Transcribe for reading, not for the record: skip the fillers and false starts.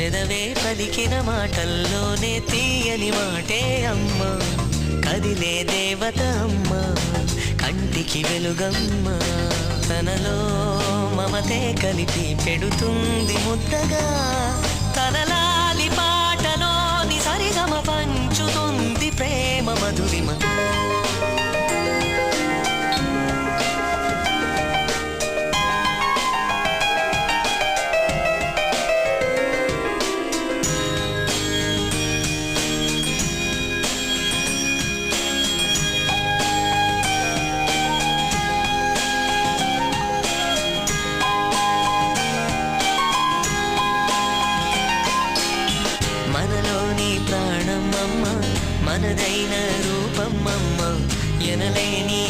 పెదవే పలికిన మాటల్లోనే తీయని మాటే అమ్మ, కదిలే దేవత అమ్మ, కంటికి వెలుగమ్మ, తనలో మమతే కలిపి పెడుతుంది ముద్దగా, తనలాలి పాటలోని సరిగమ పంచుతుంది ప్రేమ మధురిమ. మనలోని ప్రాణమమ్మ, మనదైన రూపమమ్మ, ఎనలేని